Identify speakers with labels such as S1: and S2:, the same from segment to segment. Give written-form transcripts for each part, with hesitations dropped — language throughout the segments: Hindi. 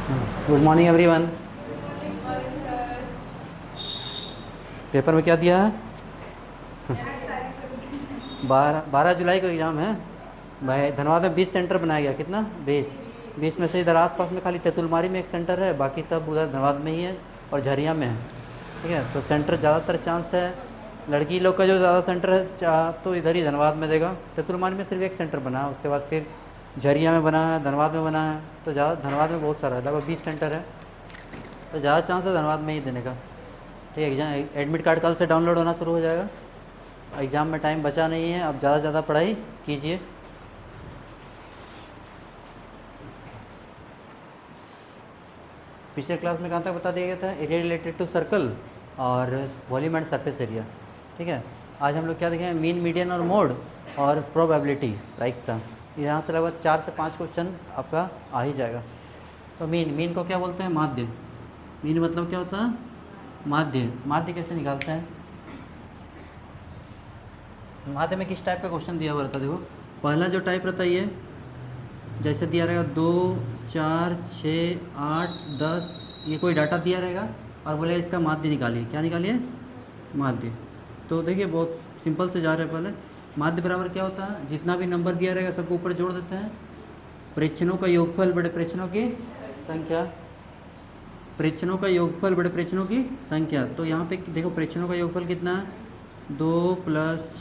S1: Good morning everyone. पेपर में क्या दिया है? 12 जुलाई को एग्ज़ाम है भाई। धनबाद में 20 सेंटर बनाया गया। कितना? 20 में से इधर आसपास में खाली तेतुलमारी में एक सेंटर है, बाकी सब उधर धनबाद में ही है और झरिया में है। ठीक है, तो सेंटर ज़्यादातर चांस है लड़की लोग का जो ज़्यादा सेंटर है तो इधर ही धनबाद में देगा। तेतुलमारी में सिर्फ एक सेंटर बना है, उसके बाद फिर झरिया में बना है, धनबाद में बना है। तो ज़्यादा धनबाद में बहुत सारा है, लगभग 20 सेंटर है, तो ज़्यादा चांस है धनबाद में ही देने का। ठीक है, एग्जाम एडमिट कार्ड कल से डाउनलोड होना शुरू हो जाएगा। एग्ज़ाम में टाइम बचा नहीं है, अब ज़्यादा से ज़्यादा पढ़ाई कीजिए। पिछले क्लास में कहाँ तक बता दिया गया था? एरिया रिलेटेड टू सर्कल और वॉल्यूम एंड सरफेस एरिया। ठीक है, आज हम लोग क्या देखें? मीन, मीडियन और मोड और प्रोबेबिलिटी राइट था। यहाँ से लगभग 4 से 5 क्वेश्चन आपका आ ही जाएगा। तो मीन को क्या बोलते हैं? माध्य। मीन मतलब क्या होता है? माध्य। माध्य कैसे निकालते हैं? माध्य में किस टाइप का क्वेश्चन दिया हुआ रहता है? देखो, पहला जो टाइप रहता है ये जैसे दिया रहेगा 2, 4, 6, 8, 10, ये कोई डाटा दिया रहेगा और बोले इसका माध्य निकालिए। क्या निकालिए? माध्य। तो देखिए बहुत सिंपल से जा रहे हैं। पहले माध्य बराबर क्या होता है? जितना भी नंबर दिया रहेगा सबको ऊपर जोड़ देते हैं। प्रेक्षणों का योगफल बड़े प्रेक्षणों की संख्या। प्रेक्षणों का योगफल बड़े प्रेक्षणों की संख्या। तो यहाँ पे देखो प्रेक्षणों का योगफल कितना है? 2 +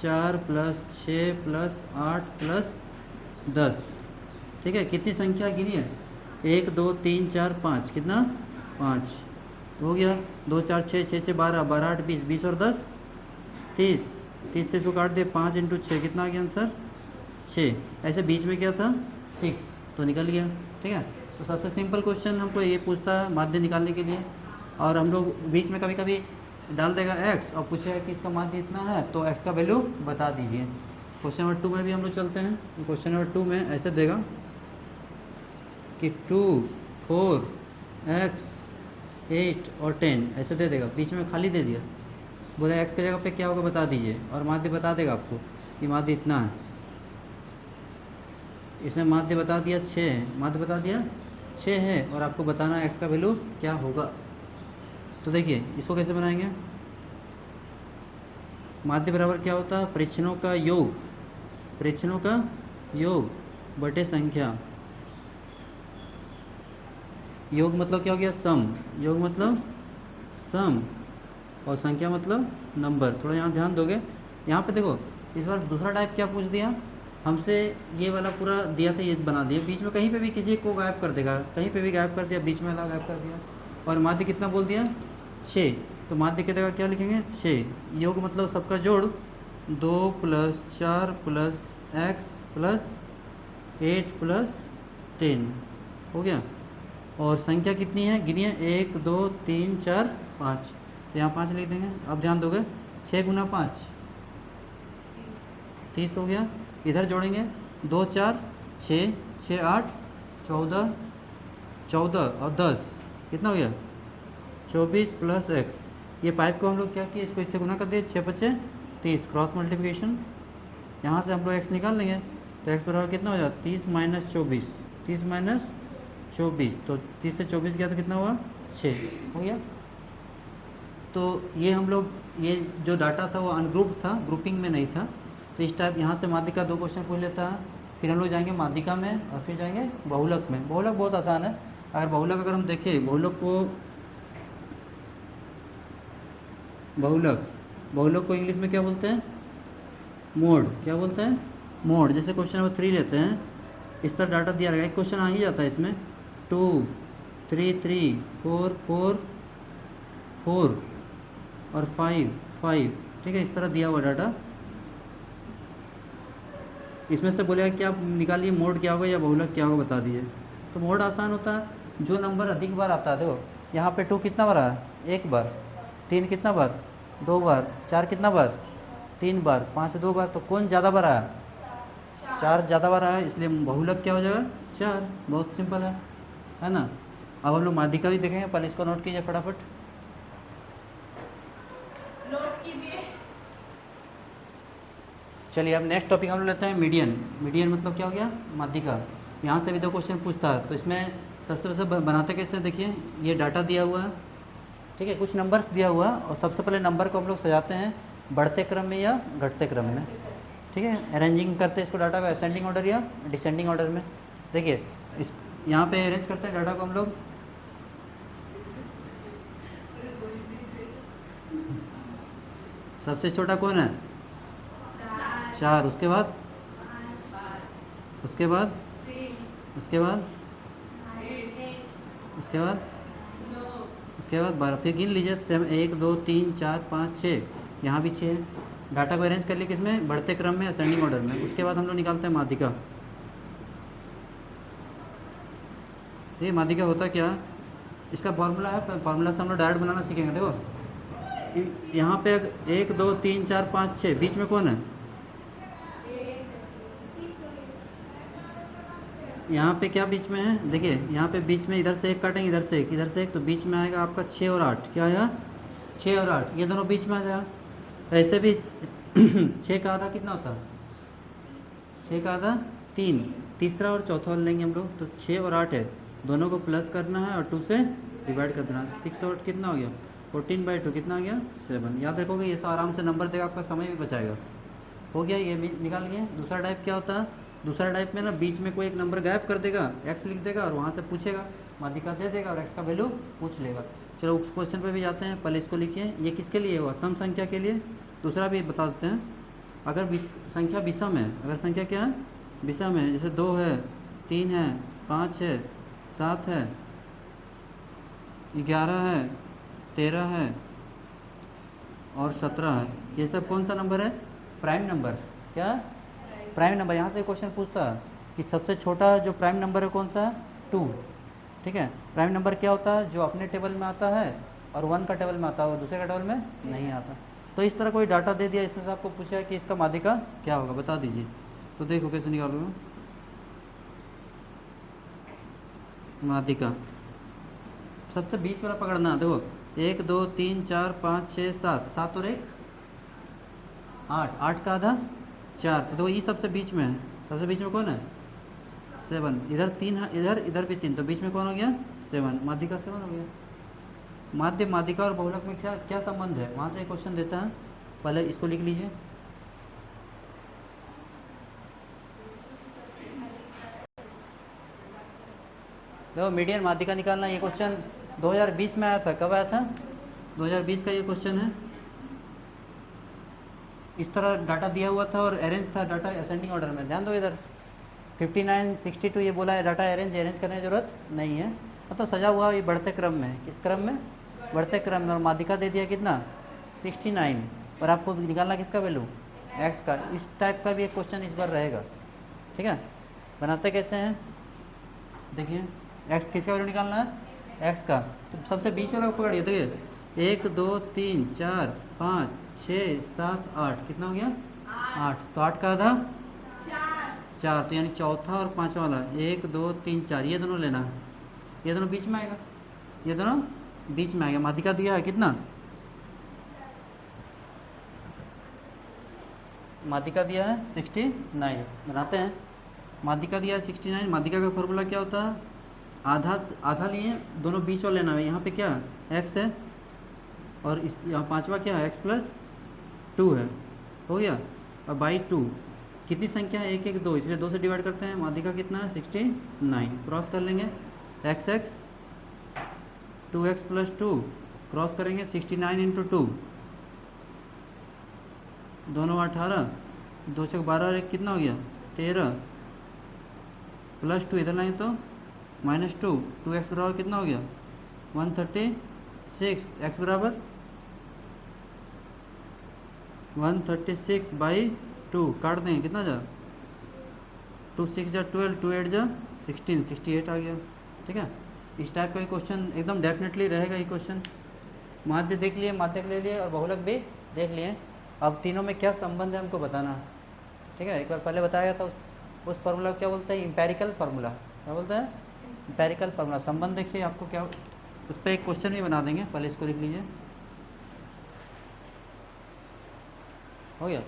S1: 4 + 6 + 8 + 10। ठीक है, कितनी संख्या गिनी है? 1, 2, 3, 4, 5। कितना? 5। तो हो गया 2, 4, 6, 6 से 12, 12, 8, 20, 20 और 10 30। 30 से इसको काट दे, 5 × 6 कितना आ गया आंसर? 6। ऐसे बीच में क्या था? 6, तो निकल गया। ठीक है, तो सबसे सिंपल क्वेश्चन हमको ये पूछता है माध्य निकालने के लिए। और हम लोग बीच में कभी कभी डाल देगा x और पूछेगा कि इसका माध्य इतना है, तो x का वैल्यू बता दीजिए। क्वेश्चन नंबर 2 में भी हम लोग चलते हैं। क्वेश्चन नंबर 2 में ऐसे देगा कि 2, 4, x, 8 और 10 ऐसे दे देगा, बीच में खाली दे दिया। बोला x की जगह पे क्या होगा बता दीजिए, और माध्य बता देगा आपको कि माध्य इतना है। इसने माध्य बता दिया 6 है, माध्य बता दिया 6 है, और आपको बताना x का वैल्यू क्या होगा। तो देखिए इसको कैसे बनाएंगे? माध्य बराबर क्या होता है? प्रेक्षणों का योग। प्रेक्षणों का योग बटे संख्या। योग मतलब क्या हो गया? सम। योग मतलब सम, और संख्या मतलब नंबर। थोड़ा यहाँ ध्यान दोगे। यहाँ पे देखो इस बार दूसरा टाइप क्या पूछ दिया हमसे? ये वाला पूरा दिया था, ये बना दिया, बीच में कहीं पे भी किसी को गायब कर देगा, कहीं पे भी गायब कर दिया, बीच में वाला गायब कर दिया। और माध्य कितना बोल दिया? 6। तो माध्य की जगह क्या लिखेंगे? 6। योग मतलब सबका जोड़ 2 + 4 + x + 8 + 10 हो गया। और संख्या कितनी है गिनिए? 1, 2, 3, 4, 5। तो यहाँ 5 लिख देंगे। अब ध्यान दोगे 6 × 5 30 हो गया। इधर जोड़ेंगे 2, 4, 6, 6, 8, 14, 14 और 10 कितना हो गया? 24 + x। ये पाइप को हम लोग क्या किए? इसको इससे गुना कर दिए, 6 × 5 = 30, क्रॉस मल्टीप्लिकेशन। यहाँ से हम लोग x निकाल लेंगे, तो x बराबर कितना हो जाता? 30 - 24। 30 - 24, तो 30 से 24 गया तो कितना हुआ? 6 हो गया। तो ये हम लोग ये जो डाटा था वो अनग्रुप्ड था, ग्रुपिंग में नहीं था। तो इस टाइप यहाँ से माध्यिका 2 क्वेश्चन पूछ लेता है, फिर हम लोग जाएंगे माध्यिका में, और फिर जाएंगे बहुलक में। बहुलक बहुत आसान है। अगर बहुलक अगर हम देखें, बहुलक को इंग्लिश में क्या बोलते हैं? मोड। क्या बोलते हैं? मोड। जैसे क्वेश्चन नंबर 3 लेते हैं, इस तरह डाटा दिया रहेगा, एक क्वेश्चन आ ही जाता है इसमें 2, 3, 3, 4, 4, 4 और 5, 5। ठीक है, इस तरह दिया हुआ डाटा। इसमें से बोलेगा कि आप निकालिए मोड क्या होगा या बहुलक क्या होगा बता दीजिए। तो मोड आसान होता है, जो नंबर अधिक बार आता है। देखो यहाँ पे 2 कितना बार आया? 1 बार। 3 कितना बार? 2 बार। 4 कितना बार? 3 बार। 5 2 बार। तो कौन ज़्यादा बार आया? 4 ज़्यादा बार आया, इसलिए बहुलक क्या हो जाएगा? 4। बहुत सिंपल है ना। अब हम लोग माध्यिका भी देखेंगे, पहले इसको नोट कीजिए फटाफट।
S2: नोट कीजिए।
S1: चलिए अब नेक्स्ट टॉपिक हम लोग लेते हैं मीडियन। मीडियन मतलब क्या हो गया? माध्यिका। यहाँ से भी 2 क्वेश्चन पूछता है, तो इसमें सबसे पहले बनाते कैसे हैं, देखिए ये डाटा दिया हुआ है, ठीक है, कुछ नंबर्स दिया हुआ है और सबसे पहले नंबर को हम लोग सजाते हैं बढ़ते क्रम में या घटते क्रम में, ठीक है। अरेंजिंग करते हैं इसको डाटा को असेंडिंग ऑर्डर या डिसेंडिंग ऑर्डर में। देखिए इस यहाँ पे अरेंज करते हैं डाटा को हम लोग, सबसे छोटा कौन है, 4, उसके बाद उसके बाद उसके बाद उसके बाद उसके बाद 12, फिर गिन लीजिए 1 2 3 4 5 6, यहाँ भी 6 है। डाटा को अरेंज कर लिए किसमें, बढ़ते क्रम में असेंडिंग ऑर्डर में। उसके बाद हम लोग निकालते हैं माध्यिका। ये माध्यिका होता क्या, इसका फॉर्मूला है, फॉर्मूला से हम लोग डायरेक्ट बनाना सीखेंगे। देखो यहाँ पे 1 2 3 4 5 6, बीच में कौन है, यहाँ पे क्या बीच में है, देखिए यहाँ पे बीच में इधर से एक काटेंगे, इधर से एक, इधर से एक, तो बीच में आएगा आपका 6 और 8, क्या आया 6 और 8, ये दोनों बीच में आ जाएगा। ऐसे भी 6 का आधा कितना होता है, 6 का आधा 3, तीसरा और चौथा वाला लेंगे हम लोग, तो 6 और 8 है, दोनों को प्लस करना है और 2 से डिवाइड कर देना है। 6 और 8 कितना हो गया, 14/2 कितना हो गया 7। याद रखोगे ये सब आराम से नंबर देगा, आपका समय भी बचाएगा। हो गया, ये भी निकाल लिए। दूसरा टाइप क्या होता है, दूसरा टाइप में ना बीच में कोई एक नंबर गायब कर देगा, एक्स लिख देगा और वहाँ से पूछेगा, माध्यिका दे देगा और एक्स का वैल्यू पूछ लेगा। चलो उस क्वेश्चन पे भी जाते हैं, पहले इसको लिखिए, ये किसके लिए हुआ, सम संख्या के लिए। दूसरा भी बता देते हैं, अगर संख्या विषम है, अगर संख्या क्या है विषम है, जैसे 2 है, 3 है, 5 है, 7 है, 11 है, 13 है और 17 है, ये सब कौन सा नंबर है, प्राइम नंबर। क्या प्राइम नंबर, यहाँ से क्वेश्चन पूछता है कि सबसे छोटा जो प्राइम नंबर है कौन सा है, 2, ठीक है। प्राइम नंबर क्या होता है, जो अपने टेबल में आता है और 1 का टेबल में आता है, वो दूसरे का टेबल में नहीं आता। तो इस तरह कोई डाटा दे दिया, इसमें से आपको पूछा कि इसका माध्यिका क्या होगा, बता दीजिए। तो देखो कैसे निकालूंगा माध्यिका, सबसे बीच वाला पकड़ना है। देखो 1 2 3 4 5 6 7, 7 और 1 8, 8 का आधा 4, तो देखो ये सबसे बीच में है, सबसे बीच में कौन है 7, इधर 3 है, इधर भी 3, तो बीच में कौन हो गया 7, माध्यिका 7 हो गया। माध्यिका और बहुलक में क्या क्या संबंध है, वहाँ से एक क्वेश्चन देता है, पहले इसको लिख लीजिए। देखो मीडियन माध्यिका निकालना, ये क्वेश्चन 2020 में आया था। कब आया था, 2020 का ये क्वेश्चन है। इस तरह डाटा दिया हुआ था और अरेंज था डाटा असेंडिंग ऑर्डर में। ध्यान दो इधर 59 62 ये बोला है डाटा अरेंज करने की जरूरत नहीं है, मतलब सजा हुआ ये बढ़ते क्रम में है। किस क्रम में, बढ़ते क्रम में। और माध्यिका दे दिया कितना 69, और आपको निकालना किसका वैल्यू, एक्स का। इस टाइप का भी एक क्वेश्चन इस बार रहेगा, ठीक है। बनाते कैसे हैं, देखिए एक्स किसका वैल्यू निकालना है, एक्स का। तो सबसे बीच वाला पकड़िए, देखिए 1 2 3 4 5 6 7 8, कितना हो गया 8, तो 8 का आधा 4, तो यानी चौथा और पांचवा वाला 1 2 3 4, ये दोनों लेना है, ये दोनों बीच में आएगा, ये दोनों बीच में आएगा। माध्यिका दिया है कितना, माध्यिका दिया है 69। बनाते हैं, माध्यिका दिया है 69। माध्यिका का फॉर्मूला क्या होता है, आधा लिए, दोनों बीच वाला लेना है। यहाँ पे क्या एक्स है और इस यहाँ पांचवा क्या है, एक्स प्लस 2 है, हो गया। और बाई 2 कितनी संख्या है, 1 1 2, इसलिए 2 से डिवाइड करते हैं। माध्यिका कितना है 69, क्रॉस कर लेंगे, x x 2x plus 2, cross करेंगे 69 इंटू 2, दोनों 18, 2 से 12 और 1 कितना हो गया 13, प्लस 2 इधर लाएंगे तो -2, 2x बराबर कितना हो गया 136, x बराबर 136 बाई 2, काट देंगे कितना जा 2 6 जा 12, 2 8 जा 16, 68 आ गया, ठीक है। इस टाइप का क्वेश्चन एकदम डेफिनेटली रहेगा ये क्वेश्चन। माध्य देख लिए, माध्यक ले लिए और बहुलक भी देख लिए। अब तीनों में क्या संबंध है हमको बताना है, ठीक है। एक बार पहले बताया था उस फार्मूला को क्या बोलते हैं, इंपेरिकल फार्मूला। क्या बोलता है, इंपेरिकल फार्मूला। संबंध देखिए आपको क्या, उस पर एक क्वेश्चन भी बना देंगे, पहले इसको लिख लीजिए, हो गया।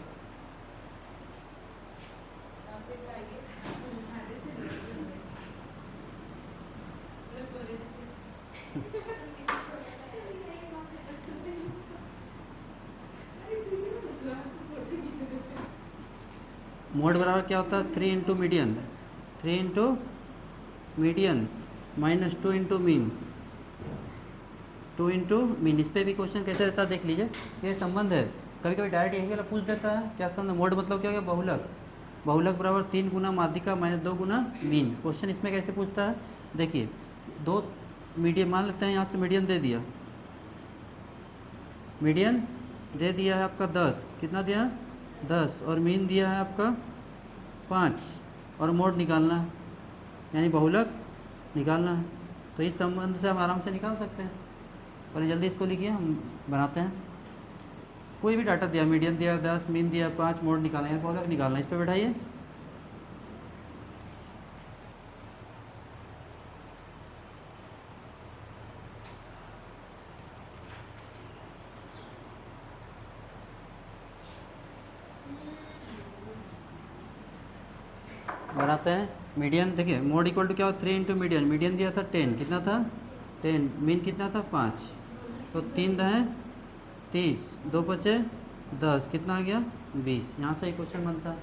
S1: मोड बराबर क्या होता है? 3 into median, 3 into median minus 2 into mean, 2 into mean. इस पर भी क्वेश्चन कैसे रहता है देख लीजिए। ये संबंध है, कभी कभी डायरेक्ट यही वाला पूछ देता है। क्या संबंध? मोड मतलब क्या हो गया? बहुलक। बहुलक बराबर 3 गुना माध्यिका माइनस 2 गुना मीन। क्वेश्चन इसमें कैसे पूछता है देखिए, दो मीडियन मान लेते हैं, यहाँ से मीडियन दे दिया, मीडियन दे दिया है आपका 10, कितना दिया? 10, और मीन दिया है आपका 5, और मोड निकालना है, यानी बहुलक निकालना है। तो इस संबंध से हम आराम से निकाल सकते हैं। पहले जल्दी इसको लिखिए, हम बनाते हैं। कोई भी डाटा दिया, मीडियन दिया 10, मीन दिया 5, मोड निकालना है, बहुलक निकालना है। इस पर बैठाइए। बनाते हैं। मीडियन देखिए, मोड इक्वल टू क्या हो? 3 इंटू मीडियन, मीडियन दिया था 10, कितना था? 10, मीन कितना था? 5, तो 3 दहें 30, 2 बचे 10, कितना आ गया? 20। यहाँ से एक क्वेश्चन बनता है।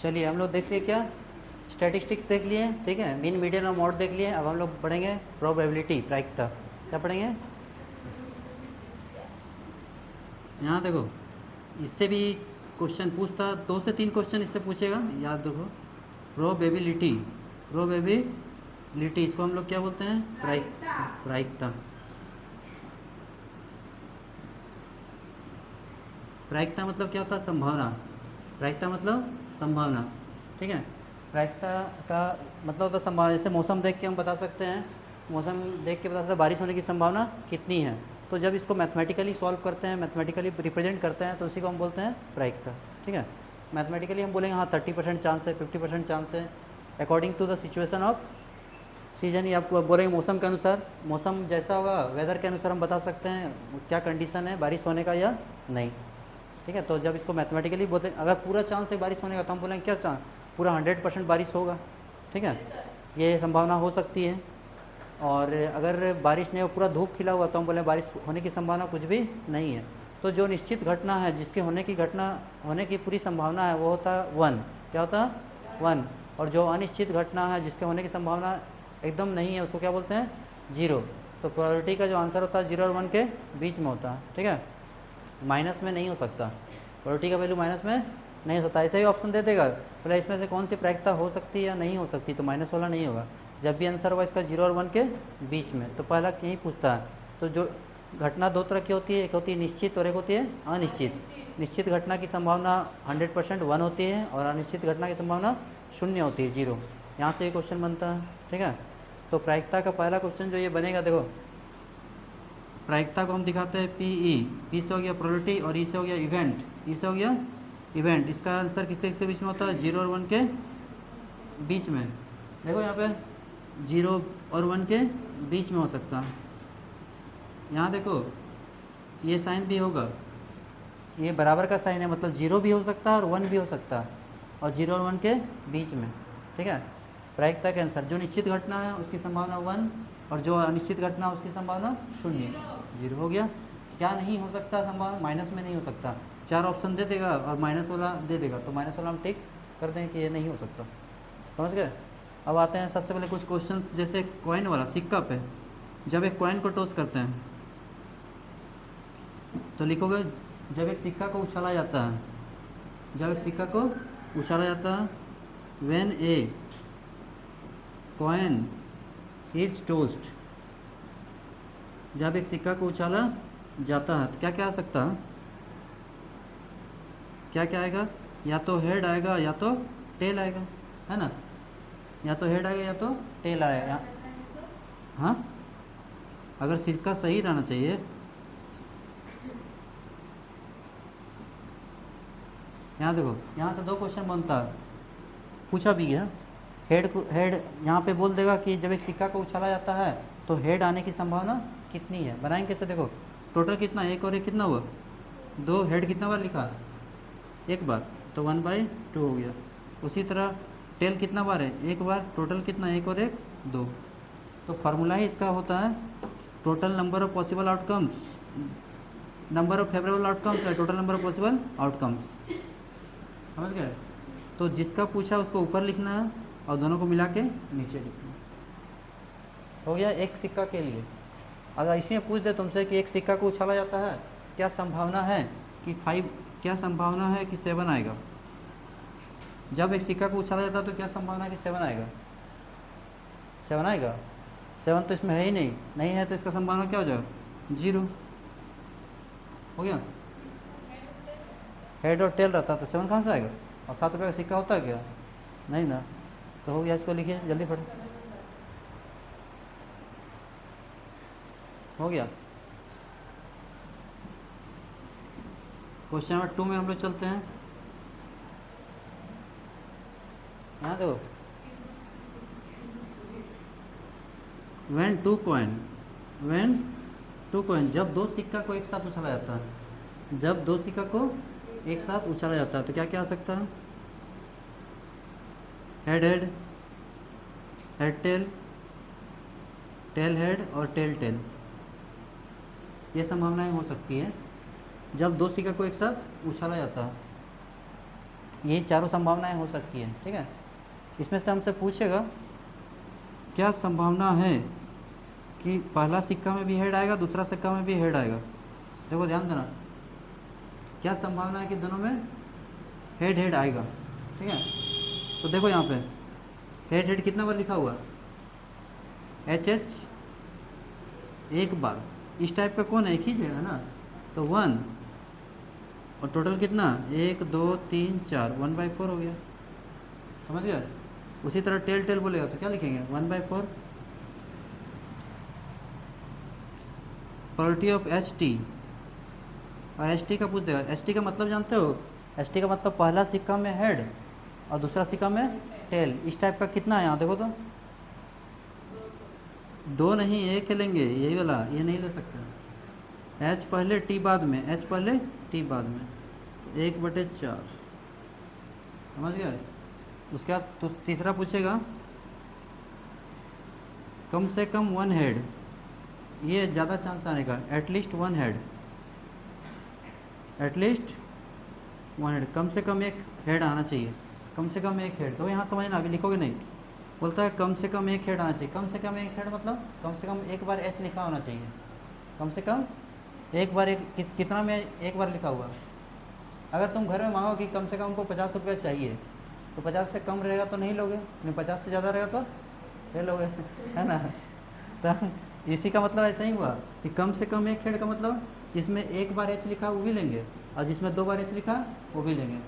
S1: चलिए हम लोग देखते हैं क्या, स्टैटिस्टिक्स देख लिए, ठीक है, मीन मीडियन और मोड देख लिए। अब हम लोग पढ़ेंगे प्रोबेबिलिटी, प्रायिकता। क्या पढ़ेंगे? यहाँ देखो, इससे भी क्वेश्चन पूछता, 2 से 3 क्वेश्चन इससे पूछेगा, याद देखो। प्रोबेबिलिटी, प्रोबेबिलिटी, इसको हम लोग क्या बोलते हैं? प्रायिकता। प्रायिकता मतलब क्या होता है? संभावना। प्रायिकता मतलब संभावना, ठीक है। प्रायिकता का मतलब होता है संभावना। जैसे मौसम देख के हम बता सकते हैं, मौसम देख के बता सकते हैं बारिश होने की संभावना कितनी है। तो जब इसको मैथमेटिकली सॉल्व करते हैं, मैथमेटिकली रिप्रेजेंट करते हैं, तो उसी को हम बोलते हैं प्रायिकता, ठीक है। मैथमेटिकली हम बोलेंगे हाँ 30% चांस है, 50% चांस है, according to the situation of season. या आपको बोलेंगे मौसम के अनुसार, मौसम जैसा होगा वेदर के अनुसार हम बता सकते हैं क्या कंडीशन है बारिश होने का या नहीं, ठीक है। तो जब इसको मैथमेटिकली बोलते हैं, अगर पूरा चांस है बारिश होने का, तो हम बोलेंगे क्या चांस? पूरा 100% बारिश होगा, ठीक है, ये संभावना हो सकती है। और अगर बारिश नहीं हो, पूरा धूप खिला हुआ, तो हम बोले बारिश होने की संभावना कुछ भी नहीं है। तो जो निश्चित घटना है, जिसके होने की पूरी संभावना है, वो होता है 1। क्या होता है? 1। और जो अनिश्चित घटना है, जिसके होने की संभावना एकदम नहीं है, उसको क्या बोलते हैं? 0। तो प्रोबेबिलिटी का जो आंसर होता है 0 और 1 के बीच में होता है, ठीक है, माइनस में नहीं हो सकता। प्रोबेबिलिटी का वैल्यू माइनस में नहीं हो सकता। ऐसा ही ऑप्शन दे देगा, बोले इसमें से कौन सी प्रायिकता हो सकती है या नहीं हो सकती, तो माइनस वाला नहीं होगा। जब भी आंसर होगा इसका 0 और 1 के बीच में, तो पहला यही पूछता है। तो जो घटना 2 तरह की होती है, एक होती है निश्चित और एक होती है अनिश्चित। निश्चित घटना की संभावना 100% 1 होती है, और अनिश्चित घटना की संभावना 0 होती है, 0। यहाँ से ये क्वेश्चन बनता है, ठीक है। तो प्रायिकता का पहला क्वेश्चन जो ये बनेगा, देखो प्रायिकता को हम दिखाते हैं पी से हो गया प्रोबेबिलिटी, और ई से हो गया इवेंट, ई से हो गया इवेंट। इसका आंसर किसके किसके बीच में होता है? 0 और 1 के बीच में। देखो यहाँ पे 0 और 1 के बीच में हो सकता है। यहाँ देखो ये साइन भी होगा, ये बराबर का साइन है, मतलब 0 भी हो सकता है और 1 भी हो सकता है, और 0 और 1 के बीच में, ठीक है। प्रायिकता के अनुसार जो निश्चित घटना है उसकी संभावना 1, और जो अनिश्चित घटना है उसकी संभावना 0। 0 हो गया। क्या नहीं हो सकता? संभावना माइनस में नहीं हो सकता। 4 ऑप्शन दे देगा और माइनस वाला दे देगा, तो माइनस वाला हम टिक कर दें कि ये नहीं हो सकता। समझ गए? अब आते हैं सबसे पहले कुछ क्वेश्चंस, जैसे कॉइन वाला, सिक्का पे जब एक कॉइन को टॉस करते हैं, तो लिखोगे जब एक सिक्का को उछाला जाता है, जब एक सिक्का को उछाला जाता है, when a coin is toast, जब एक सिक्का को उछाला जाता है, तो क्या क्या आ सकता है? क्या क्या आएगा? या तो हेड आएगा या तो टेल आएगा, है ना। या तो हेड आएगा या तो टेल आएगा। हाँ, अगर सिक्का सही रहना चाहिए। यहाँ देखो, यहाँ से 2 क्वेश्चन बनता है, पूछा भी गया। हेड यहाँ पे बोल देगा कि जब एक सिक्का को उछाला जाता है तो हेड आने की संभावना कितनी है। बनाएंगे कैसे? देखो टोटल कितना, एक और एक कितना हुआ? 2। हेड कितना बार लिखा? एक बार, तो 1/2 हो गया। उसी तरह टेल कितना बार है, एक बार। टोटल कितना, एक और एक दो। तो फार्मूला ही इसका होता है total number of possible outcomes, number of favourable outcomes है total number of possible outcomes. समझ गए। तो जिसका पूछा उसको ऊपर लिखना है और दोनों को मिला के नीचे लिखना है। हो गया एक सिक्का के लिए। अगर इसी में पूछ दे तुमसे कि एक सिक्का को उछाला जाता है, क्या संभावना है कि 5, क्या संभावना है कि 7 आएगा। जब एक सिक्का को उछाला जाता है तो क्या संभावना है कि 7 आएगा, 7 आएगा। 7 तो इसमें है ही नहीं, नहीं है तो इसका संभावना क्या हो जाएगा, 0। हो गया। हेड और टेल रहता तो 7 कहाँ से आएगा, और 7 रुपये का सिक्का होता है क्या, नहीं ना। तो हो गया, इसको लिखिए जल्दी पढ़ो। हो गया। क्वेश्चन नंबर 2 में हम लोग चलते हैं। यहाँ देखो, when टू कॉइन, जब दो सिक्का को एक साथ उछाला जाता है, जब दो सिक्का को एक साथ उछाला जाता है तो क्या क्या आ सकता है, head head, head tail, tail head और टेल टेल। ये संभावनाएं हो सकती है जब दो सिक्का को एक साथ उछाला जाता है। यही चारों संभावनाएं हो सकती है। ठीक है। इसमें से हमसे पूछेगा क्या संभावना है कि पहला सिक्का में भी हेड आएगा, दूसरा सिक्का में भी हेड आएगा। देखो ध्यान देना, क्या संभावना है कि दोनों में हेड हेड आएगा। ठीक है। तो देखो यहाँ पे हेड हेड कितना बार लिखा हुआ, एच एच एक बार। इस टाइप का कौन है, एक ही जगह है ना, तो 1 और टोटल कितना 1 2 3 4, 1/4 हो गया। समझ गया। उसी तरह टेल टेल बोलेगा तो क्या लिखेंगे, 1/4। प्रोबेबिलिटी ऑफ एच टी, और एच टी का पूछ देगा। एच टी का मतलब जानते हो, एच टी का मतलब पहला सिक्का में हेड और दूसरा सिक्का में टेल। इस टाइप का कितना है यहाँ देखो तो, 2 नहीं, एक लेंगे, यही वाला, ये नहीं ले सकते। एच पहले टी बाद में, एच पहले टी बाद में, 1/4। समझ गया। उसके बाद तो तीसरा पूछेगा कम से कम 1 हेड, ये ज़्यादा चांस आने का, एटलीस्ट 1 हेड, एटलीस्ट 1 हेड, कम से कम एक हेड आना चाहिए, कम से कम एक हेड। तो यहाँ समझना, अभी लिखोगे नहीं, बोलता है कम से कम एक हेड आना चाहिए। कम से कम एक हेड मतलब कम से कम एक बार एच लिखा होना चाहिए, कम से कम एक बार। कितना में एक बार लिखा हुआ। अगर तुम घर में मांगो कि कम से कम हमको 50 रुपये चाहिए, तो 50 से कम रहेगा तो नहीं लोगे, नहीं 50 से ज़्यादा रहेगा तो ले लोगे, है ना। तो इसी का मतलब ऐसा ही हुआ कि कम से कम एक हेड का मतलब जिसमें एक बार एच लिखा वो भी लेंगे, और जिसमें 2 बार एच लिखा वो भी लेंगे।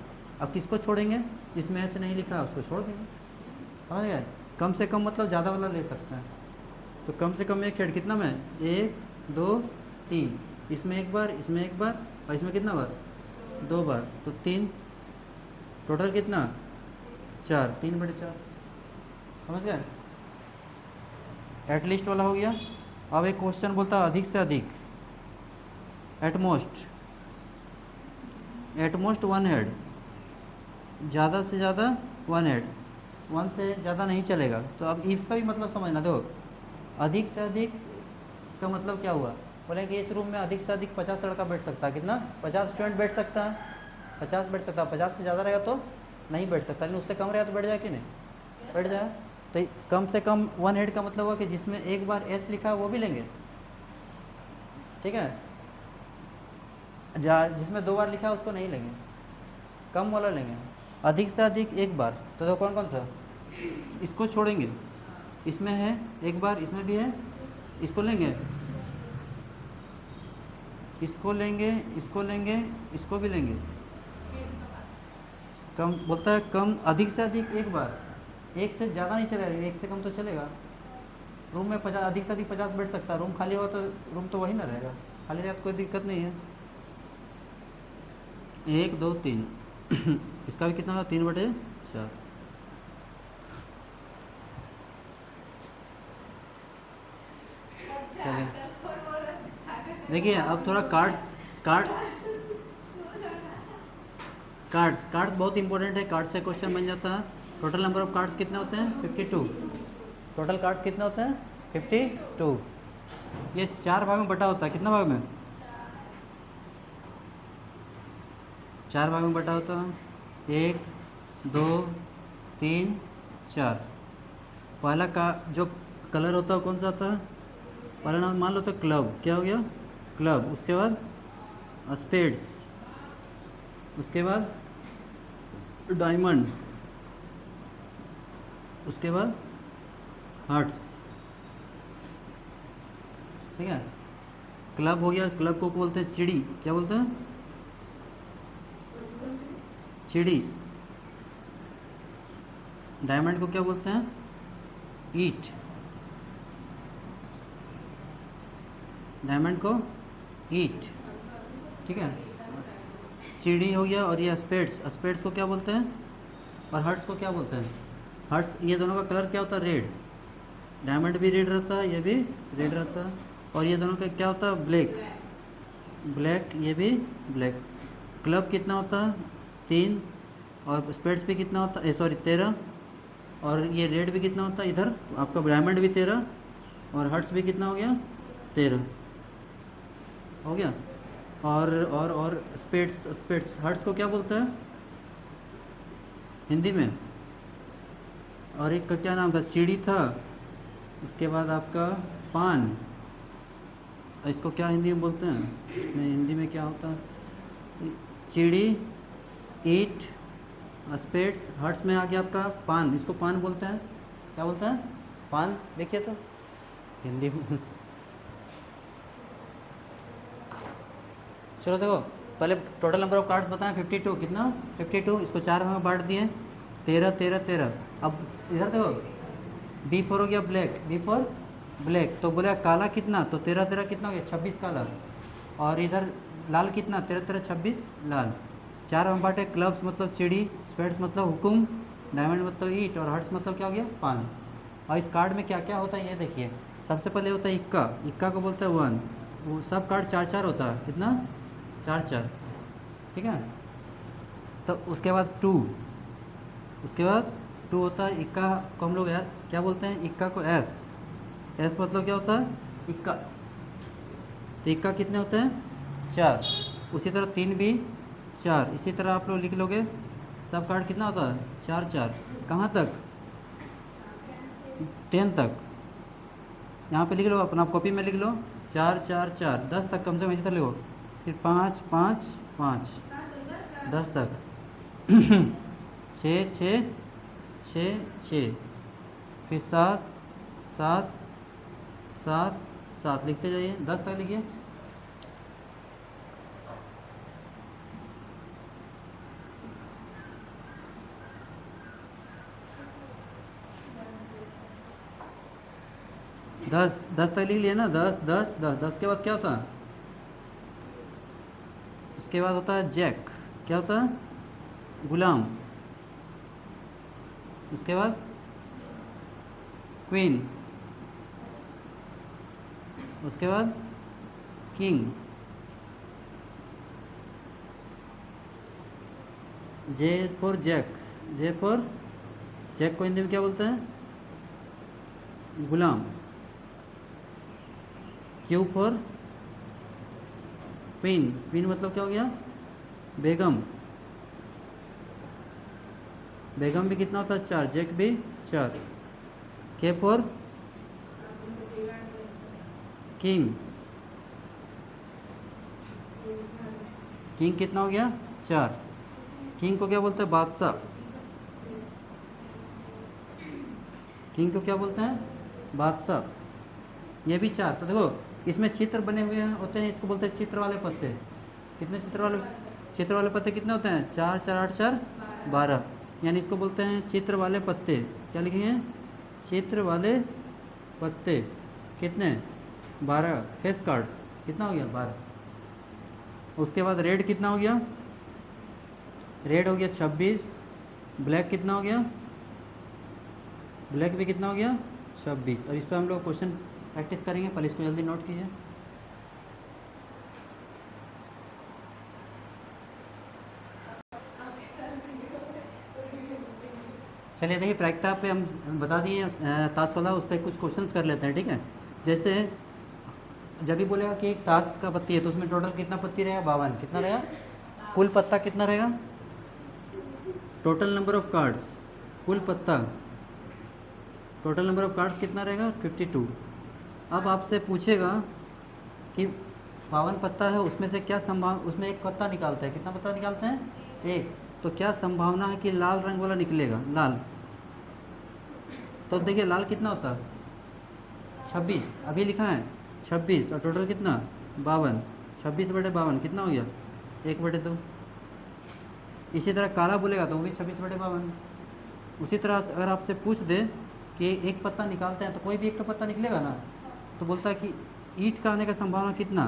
S1: अब किसको छोड़ेंगे, जिसमें एच नहीं लिखा उसको छोड़ देंगे। समझ गए। कम से कम मतलब ज़्यादा वाला ले सकते हैं। तो कम से कम एक हेड कितना में, 1 2 3, इसमें एक बार, इसमें एक बार, और इसमें कितना बार, 2 बार, तो 3, टोटल कितना 4, 3/4। समझ गए। एटलीस्ट वाला हो गया। अब एक क्वेश्चन बोलता है अधिक से अधिक, एटमोस्ट, एटमोस्ट 1 हेड, ज़्यादा से ज़्यादा 1 हेड, 1 से ज़्यादा नहीं चलेगा। तो अब इसका भी मतलब समझना दो, अधिक से अधिक का मतलब क्या हुआ, बोले कि इस रूम में अधिक से अधिक 50 लड़का बैठ सकता है। कितना, 50 स्टूडेंट बैठ सकता है, 50 बैठ सकता है। 50 से ज़्यादा रहेगा तो नहीं बैठ सकता, लेकिन उससे कम रहेगा तो बैठ जाए कि नहीं, बैठ जाए। तो कम से कम 1 हेड का मतलब हुआ कि जिसमें एक बार एच लिखा है वो भी लेंगे। ठीक है। जिसमें 2 बार लिखा है उसको नहीं लेंगे, कम वाला लेंगे। अधिक से अधिक एक बार, तो कौन कौन सा, इसको छोड़ेंगे, इसमें है एक बार, इसमें भी है, इसको लेंगे, इसको लेंगे, इसको लेंगे, इसको भी लेंगे। कम बोलता है कम, अधिक से अधिक एक बार, एक से ज़्यादा नहीं चलेगा, एक से कम तो चलेगा। रूम में 50, अधिक से अधिक 50 बैठ सकता है। रूम खाली होगा तो रूम तो वही ना रहेगा, खाली रहेगा तो कोई दिक्कत नहीं है। 1 2 3 इसका भी कितना होगा, 3/4। चलिए देखिए, अब थोड़ा कार्ड्स कार्ड्स, कार्ड्स बहुत इंपॉर्टेंट है, कार्ड से क्वेश्चन बन जाता है। टोटल नंबर ऑफ कार्ड्स कितने होते हैं? 52। टोटल कार्ड्स कितने होते हैं? 52। ये 4 भाग में बटा होता है, कितना भाग में? 4 भाग में बटा होता है। 1 2 3 4। पहला का जो कलर होता है कौन सा होता है? पहला नाम मान लो तो क्लब, क्या हो गया? क्लब। उसके बाद स्पेड्स, उसके बाद डायमंड, उसके बाद हार्ट्स। ठीक है, क्लब हो गया। क्लब को बोलते हैं चिड़ी, क्या बोलते हैं? चिड़ी। डायमंड को क्या बोलते हैं? ईट। डायमंड को ईट। ठीक है, चिड़ी हो गया। और ये स्पेड्स, स्पेड्स को क्या बोलते हैं? और हर्ट्स को क्या बोलते हैं? हर्ट्स, ये दोनों का कलर क्या होता है? रेड। डायमंड भी रेड रहता है, ये भी रेड रहता है। और ये दोनों का क्या होता है? ब्लैक। ब्लैक, ये भी ब्लैक। क्लब कितना होता है? 3। और स्पेड्स भी कितना होता है? सॉरी 13। और ये रेड भी कितना होता है? इधर आपका डायमंड भी 13। और हर्ट्स भी कितना हो गया? 13 हो गया। और स्पेड्स, स्पेड्स हर्ट्स को क्या बोलते हैं हिंदी में? और एक का क्या नाम था? चिड़ी था। उसके बाद आपका पान, इसको क्या हिंदी में बोलते हैं? इसमें हिंदी में क्या होता है? चिड़ी, ईट, स्पेड्स, हर्ट्स में आ गया आपका पान, इसको पान बोलते हैं। क्या बोलते हैं? पान। देखिए तो हिंदी में। चलो देखो, पहले टोटल नंबर ऑफ कार्ड्स बताएं। 52, कितना? 52। इसको 4 में बांट दिए, 13 13 13। अब इधर देखो, B4 हो गया ब्लैक, B4 ब्लैक। तो बोले काला कितना? तो 13 13 कितना हो गया? 26 काला। और इधर लाल कितना? 13 13 26 लाल। 4 में बांटे। क्लब्स मतलब चिड़ी, स्पेड्स मतलब हुकुम, डायमंड मतलब ईट, और हर्ट्स मतलब क्या हो गया? पान। और इस कार्ड में क्या क्या होता है ये देखिए। सबसे पहले होता है इक्का, इक्का को बोलते हैं 1। वो सब कार्ड 4 4 होता है, कितना? 4 4। ठीक है, तो उसके बाद 2, उसके बाद 2 होता है। इक्का को हम लोग यार क्या बोलते हैं? इक्का को एस, एस मतलब क्या होता है? इक्का। तो इक्का कितने होते हैं? 4। उसी तरह 3 भी 4। इसी तरह आप लोग लिख लोगे सब कार्ड कितना होता है? 4 4। कहाँ तक? 10 तक। यहाँ पे लिख लो, अपना कॉपी में लिख लो 4 4 4। 10 तक कम से कम इसी तरह लिखो। फिर 5 5 5, 10 तक। 6 6 6 6। फिर 7 7 7 7 लिखते जाइए, 10 तक लिखिए। दस तक लिख लिया ना? 10 10 10। 10 के बाद क्या होता है? उसके बाद होता है जैक, क्या होता है? गुलाम। उसके बाद क्वीन, उसके बाद king. J for jack, J for jack को हिंदी में क्या बोलते हैं? गुलाम। क्यू फॉर क्वीन, क्वीन मतलब क्या हो गया? बेगम। बेगम भी कितना होता है? 4। जैक भी 4। के फॉर किंग, किंग कितना हो गया? 4। किंग को क्या बोलते हैं? बादशाह। किंग को क्या बोलते हैं? बादशाह। ये भी 4। तो देखो इसमें चित्र बने हुए होते हैं, इसको बोलते हैं चित्र वाले पत्ते। कितने चित्र वाले पत्ते कितने होते हैं? 4 4 8 4 12। यानी इसको बोलते हैं चित्र वाले पत्ते। क्या लिखेंगे? चित्र वाले पत्ते। कितने? 12। फेस कार्ड्स कितना हो गया? 12। उसके बाद रेड कितना हो गया? रेड हो गया 26। ब्लैक कितना हो गया? ब्लैक भी कितना हो गया? 26। अब इस पर हम लोग क्वेश्चन प्रैक्टिस करेंगे, पहले इसको जल्दी नोट कीजिए। चलिए देखिए प्रायिकता पे हम बता दिए ताश वाला, उस पर कुछ क्वेश्चंस कर लेते हैं, ठीक है। जैसे जब भी बोलेगा कि एक ताश का पत्ती है तो उसमें टोटल कितना पत्ती रहेगा, 52। कितना रहेगा कुल पत्ता, कितना रहेगा टोटल नंबर ऑफ कार्ड्स, कुल पत्ता टोटल नंबर ऑफ कार्ड्स कितना रहेगा 52। अब आपसे पूछेगा कि 52 पत्ता है, उसमें से क्या उसमें एक पत्ता निकालते हैं, कितना पत्ता निकालते हैं एक, तो क्या संभावना है कि लाल रंग वाला निकलेगा, लाल। तो देखिए लाल कितना होता है 26, अभी लिखा है 26, और टोटल कितना 52, 26/52 कितना हो गया 1/2। इसी तरह काला बोलेगा तो वो भी 26/52। उसी तरह अगर आपसे पूछ दे कि एक पत्ता निकालते हैं तो कोई भी एक तो पत्ता निकलेगा ना, तो बोलता है कि ईंट का आने का संभावना कितना,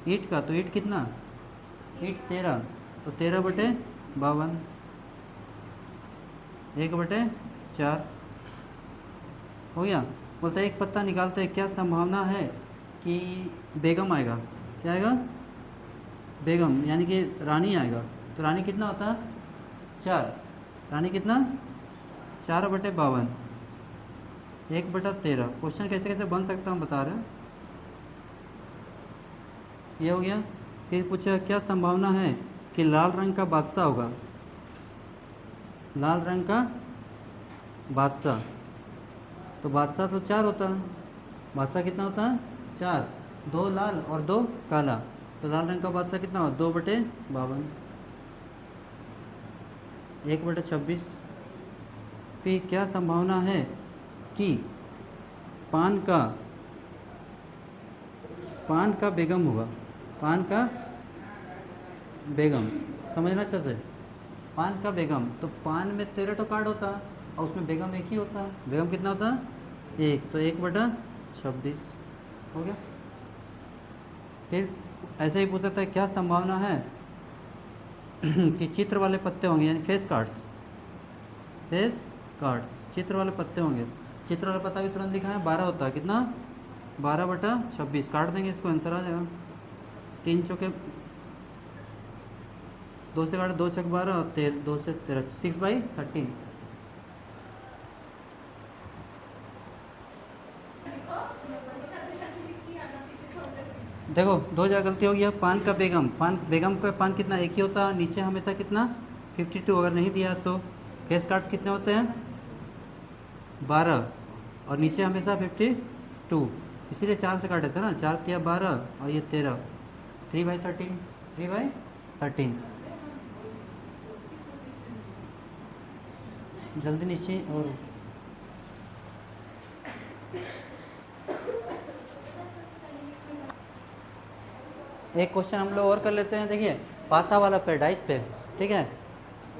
S1: ईंट का, तो ईंट कितना, ईंट 13, तो 13/52, 1/4 हो गया। बोलता है एक पत्ता निकालते हैं, क्या संभावना है कि बेगम आएगा, क्या आएगा बेगम, यानी कि रानी आएगा। तो रानी कितना होता है 4, रानी कितना 4/52, 1/13। क्वेश्चन कैसे कैसे बन सकता है हम बता रहे हैं। ये हो गया। फिर पूछा क्या संभावना है कि लाल रंग का बादशाह होगा, लाल रंग का बादशाह, तो बादशाह तो 4 होता है, बादशाह कितना होता है 4, 2 लाल और 2 काला, तो लाल रंग का बादशाह कितना होगा 2/52, 1/26। फिर क्या संभावना है कि पान का बेगम होगा, पान का बेगम, समझना अच्छे से, पान का बेगम, तो पान में 13 तो कार्ड होता है और उसमें बेगम एक ही होता है, बेगम कितना होता है 1, तो 1/26 हो गया। फिर ऐसे ही पूछ सकता है क्या संभावना है कि चित्र वाले पत्ते होंगे, यानी फेस कार्ड्स, फेस कार्ड्स चित्र वाले पत्ते होंगे। चित्र वाला पत्ता भी तुरंत लिखा है 12 होता है, कितना 12/26, काट देंगे इसको, आंसर आ जाएगा। 3 चौके 2 से काटे 2 छक 12 और 2 से 13, 6/13। देखो 2 जगह गलती हो गया। पान का बेगम, पान बेगम पे पान कितना एक ही होता है, नीचे हमेशा कितना 52, अगर नहीं दिया तो फेस कार्ड्स कितने होते हैं 12 और नीचे हमेशा 52, इसीलिए 4 से काटे थे ना, 4 तिया 12 और ये 13, 3/13, 3/13। जल्दी नीचे। और एक क्वेश्चन हम लोग और कर लेते हैं। देखिए पासा वाला पे, डाइस पे, ठीक है।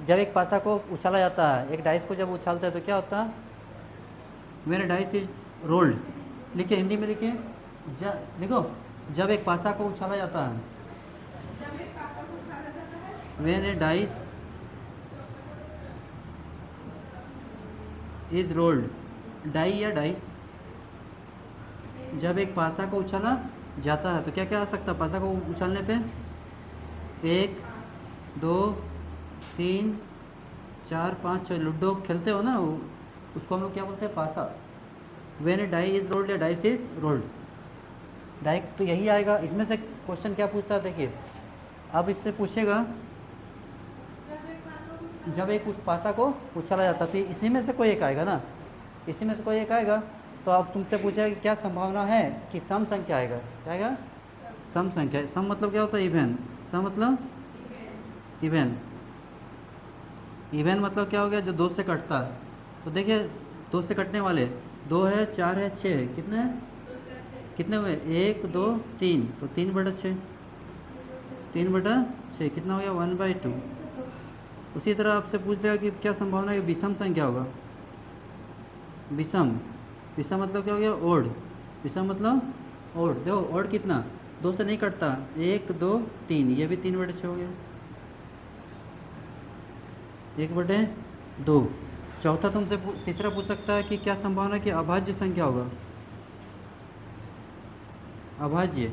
S1: जब एक पासा को उछाला जाता है, एक डाइस को जब उछालते हैं तो क्या होता है, वेन डाइस इज रोल्ड, लिखिए हिंदी में लिखिए, देखो जब एक पासा को उछाला जाता है, when a dice is rolled, die या डाइस, जब एक पासा को उछाला जाता है तो क्या क्या आ सकता है पासा को उछालने पे, 1 2 3 4 5 6, लूडो खेलते हो ना, उसको हम लोग क्या बोलते हैं पासा। When a die is rolled या डाइस इज रोल्ड, डाई तो यही आएगा। इसमें से क्वेश्चन क्या पूछता है देखिए, अब इससे पूछेगा जब एक पासा को उछाला जाता तो इसी में से कोई एक आएगा ना, इसी में से कोई एक आएगा। तो अब तुमसे पूछेगा कि क्या संभावना है कि सम संख्या आएगा, क्या आएगा सम संख्या। सम मतलब क्या होता है इवन, सम मतलब इवन, इवन मतलब क्या हो गया जो 2 से कटता है। तो देखिए 2 से कटने वाले 2 है 4 है 6 है, कितने हैं कितने हुए 1 2 3, तो 3/6, 3/6 कितना हो गया 1/2। उसी तरह आपसे पूछ देगा कि क्या संभावना है कि विषम संख्या होगा, विषम, विषम मतलब क्या हो गया ओड, विषम मतलब ओड। देखो ओड कितना 2 से नहीं कटता, 1 2 3, ये भी 3/6 हो गया, 1/2। चौथा तुमसे तीसरा पूछ सकता है कि क्या संभावना है कि अभाज्य संख्या होगा, अभाज्य,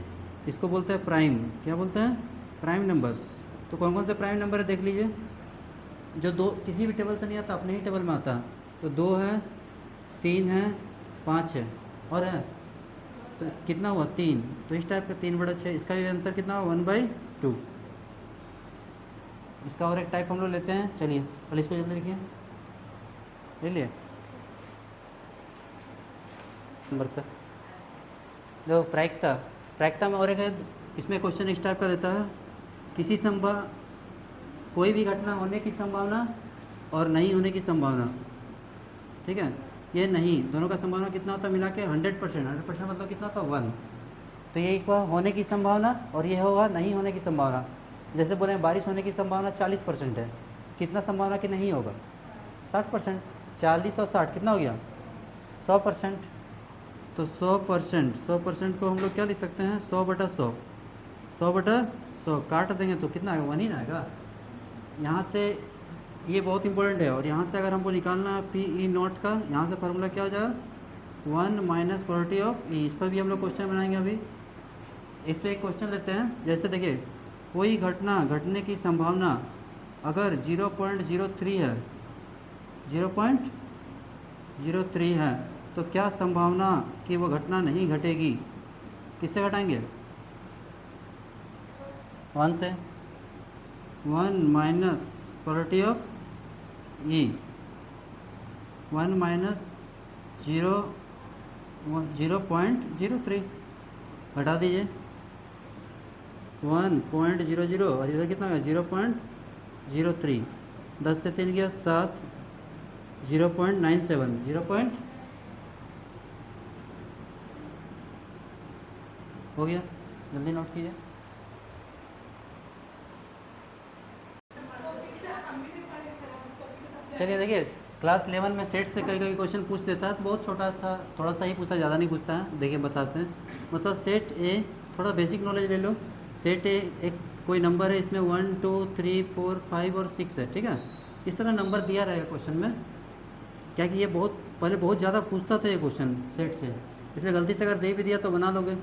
S1: इसको बोलते हैं प्राइम, क्या बोलते हैं प्राइम नंबर। तो कौन कौन से प्राइम नंबर है देख लीजिए, जो दो किसी भी टेबल से नहीं आता, अपने ही टेबल में आता है। तो 2 है, 3 है, 5 है और है, तो कितना हुआ 3। तो इस टाइप का 3/6, इसका भी आंसर कितना हुआ 1/2। इसका और एक टाइप हम लोग लेते हैं, चलिए पहले इसको जल्दी लिखिए, ले लिए नंबर पे। देखो प्रायिकता में और एक है, इसमें क्वेश्चन इस टाइप का देता है, किसी कोई भी घटना होने की संभावना और नहीं होने की संभावना, ठीक है, ये नहीं, दोनों का संभावना कितना होता है मिला के 100%। 100% मतलब कितना होता है 1। तो ये हुआ होने की संभावना और ये होगा नहीं होने की संभावना। जैसे बोले बारिश होने की संभावना 40% है, कितना संभावना कि नहीं होगा 60%। 40 और 60 कितना हो गया 100%। तो 100% को हम लोग क्या लिख सकते हैं 100/100। 100/100 काट देंगे तो कितना आएगा 1 ही ना आएगा। यहाँ से ये बहुत इंपॉर्टेंट है, और यहाँ से अगर हमको निकालना है P/E0 का, यहाँ से फार्मूला क्या हो जाएगा 1 - प्रोबेबिलिटी ऑफ E। इस पर भी हम लोग क्वेश्चन बनाएंगे। अभी इस पर एक क्वेश्चन लेते हैं, जैसे देखिए कोई घटना घटने की संभावना अगर 0.03 है, 0.03 है, तो क्या संभावना कि वो घटना नहीं घटेगी, किससे घटाएंगे 1 से। 1 - प्रोबेबिलिटी ऑफ E, 1 - 0.03 घटा दीजिए 1.00 और इधर कितना है 0.03। 10 से 3 गया 7, 0.97, 0. हो गया, जल्दी नोट कीजिए। चलिए देखिए क्लास 11 में सेट से कई कई क्वेश्चन पूछ देता है, तो बहुत छोटा था, थोड़ा सा ही पूछता, ज़्यादा नहीं पूछता है। देखिए बताते हैं, मतलब सेट ए, थोड़ा बेसिक नॉलेज ले लो। सेट ए एक कोई नंबर है, इसमें 1 2 3 4 5 और 6 है, ठीक है। इस तरह नंबर दिया रहेगा क्वेश्चन में, क्या कि ये पहले बहुत ज़्यादा पूछता था ये क्वेश्चन सेट से, इसलिए गलती से अगर दे भी दिया तो बना लोगे।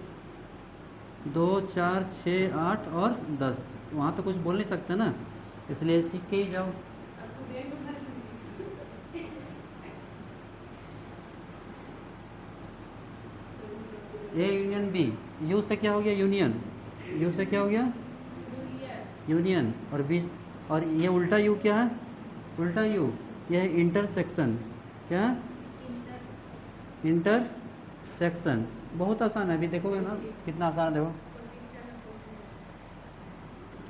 S1: 2 4 6 8 और 10, वहाँ तो कुछ बोल नहीं सकते ना, इसलिए सीख के ही जाओ। ए यूनियन बी, यू से क्या हो गया यूनियन, यू से क्या हो गया यूनियन, और बी, और ये उल्टा यू क्या है, उल्टा यू ये है इंटरसेक्शन। क्या इंटरसेक्शन, बहुत आसान है, अभी देखोगे ना कितना आसान है, देखो।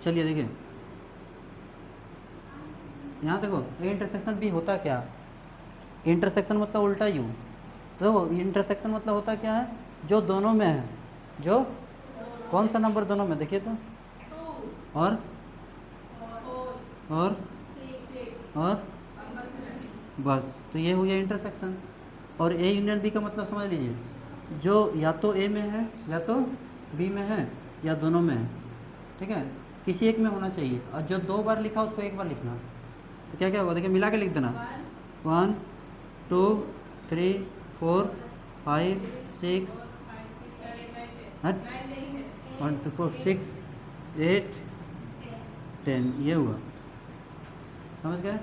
S1: चलिए देखिए यहाँ देखो ए इंटरसेक्शन बी होता क्या, इंटरसेक्शन मतलब उल्टा यू। तो इंटरसेक्शन मतलब होता क्या है, जो दोनों में है, जो कौन सा नंबर दोनों में देखिए तो, और बस, तो ये हो गया इंटरसेक्शन। और ए यूनियन बी का मतलब समझ लीजिए, जो या तो ए में है या तो बी में है या दोनों में है, ठीक है, किसी एक में होना चाहिए। और जो 2 बार लिखा उसको एक बार लिखना, तो क्या क्या होगा देखिए मिला के लिख देना 1 2 3 4 5 6 1 2 4 6 8 10, ये हुआ, समझ गए।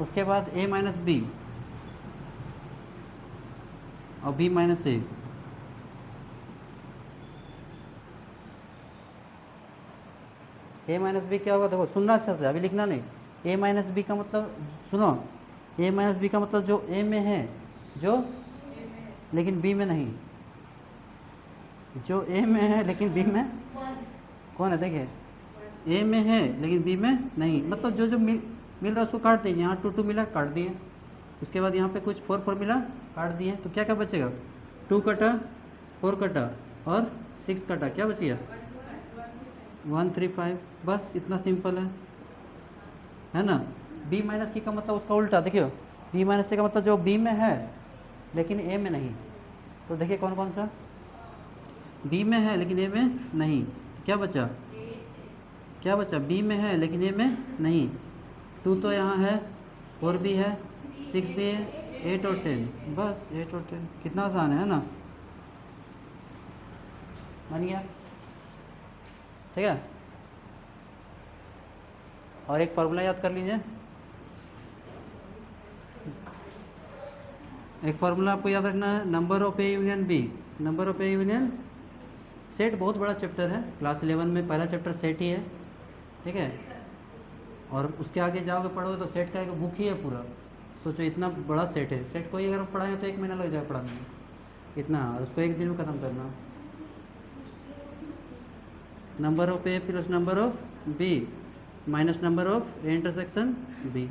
S1: उसके बाद a - b और b - a, a - b क्या होगा देखो, सुनना अच्छा से, अभी लिखना नहीं। a - b का मतलब सुनो, a - b का मतलब जो a में है, जो लेकिन b में नहीं, जो a में है लेकिन b में कौन है, देखिए a में है लेकिन b में नहीं, मतलब जो जो मिल रहा है उसको काट दीजिए। यहाँ 2 2 मिला काट दिए, उसके बाद यहाँ पे कुछ 4 4 मिला काट दिए, तो क्या क्या बचेगा 2 कटा 4 कटा और 6 कटा, क्या बचिए 1 3 5, बस इतना सिंपल है ना। b - c का मतलब उसका उल्टा, देखियो b - c का मतलब जो b में है लेकिन a में नहीं, तो देखिए कौन कौन सा b में है लेकिन a में नहीं, तो क्या बचा b में है लेकिन a में नहीं, 2 तो यहाँ है, 4 भी है, 6 भी है, 8 और 10, बस 8 और 10, कितना आसान है ना, बन गया, ठीक है। और एक फार्मूला याद कर लीजिए, एक फार्मूला आपको याद रखना है, number of A union B. Number of A union set बहुत बड़ा चैप्टर है, क्लास 11 में पहला चैप्टर सेट ही है, ठीक है। और उसके आगे जाओगे पढ़ोगे तो सेट का एक बुक ही है पूरा। सोचो इतना बड़ा सेट है, सेट को ही अगर पढ़ाएंगे तो 1 महीना लग जाएगा पढ़ाने में इतना, और उसको 1 दिन में ख़त्म करना। Number of A plus number of B minus number of A intersection B.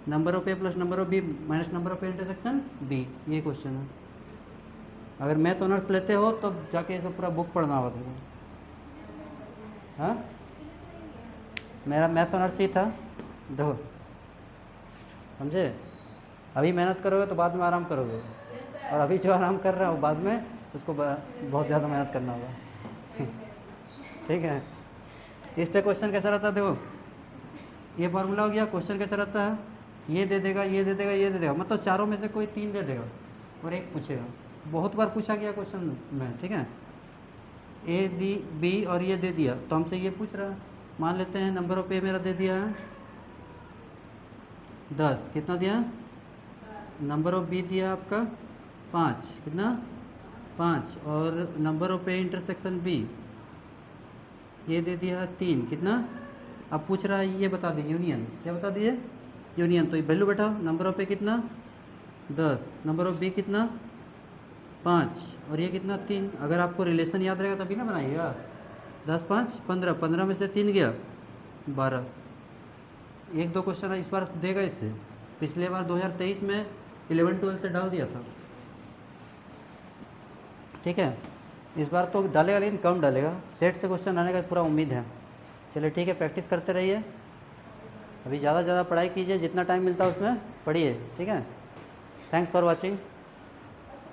S1: Number of A plus number of B minus number of A intersection B, ये क्वेश्चन है। अगर मैथ ऑनर्स लेते हो तो जाके ये सब पूरा बुक पढ़ना होगा तुम्हें। हाँ, मेरा मैथ ऑनर्स ही था, देखो समझे। अभी मेहनत करोगे तो बाद में आराम करोगे, और अभी जो आराम कर रहा हो बाद में उसको बहुत ज़्यादा मेहनत करना होगा। ठीक है। इस पे क्वेश्चन कैसा रहता है, देखो ये फार्मूला हो गया, क्वेश्चन कैसा रहता है, ये दे देगा, ये दे देगा, ये दे देगा, मतलब चारों में से कोई 3 दे देगा और एक पूछेगा। बहुत बार पूछा गया क्वेश्चन में, ठीक है। ए दी बी और ये दे दिया तो हमसे ये पूछ रहा है। मान लेते हैं नंबर ऑफ ए मेरा दे दिया है 10, कितना दिया, नंबर ऑफ बी दिया आपका 5, कितना 5, और number of A intersection B ये दे दिया 3, कितना। अब पूछ रहा है ये बता दीजिए यूनियन, क्या बता दीजिए यूनियन, तो ये वैल्यू बैठाओ, नंबर ऑफ ए कितना 10, नंबर ऑफ बी कितना 5, और ये कितना 3। अगर आपको रिलेशन याद रहेगा तभी ना बनाइएगा। 10 5 15, 15 में से 3 गया 12। 1-2 क्वेश्चन इस बार देगा इससे, पिछले बार 2023 में 11-12 से डाल दिया था, ठीक है। इस बार तो डालेगा लेकिन कम डालेगा, सेट से क्वेश्चन आने का पूरा उम्मीद है। चलिए ठीक है, प्रैक्टिस करते रहिए, अभी ज़्यादा से ज़्यादा पढ़ाई कीजिए, जितना टाइम मिलता है उसमें पढ़िए, ठीक है। Thanks for watching,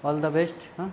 S1: all the best. हाँ।